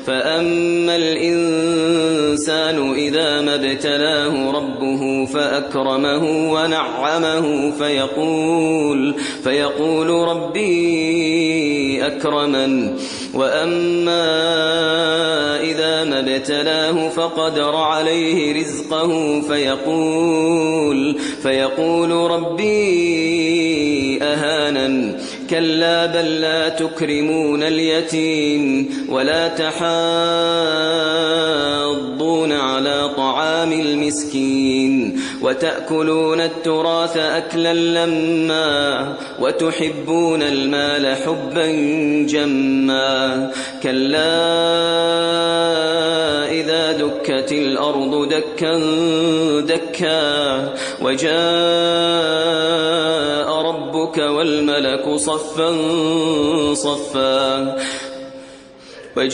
فأما الإنسان إذا ما ابتلاه ربه فأكرمه ونعمه فيقول ربي أكرمن وأما إذا ما ابتلاه فقدر عليه رزقه فيقول ربي أهانن كلا بل لا تكرمون اليتيم ولا تحاضون على طعام المسكين وتأكلون التراث أكلا لما وتحبون المال حبا جما كلا إذا دكت الأرض دكا دكا وجاء ربك والملك صفا صفا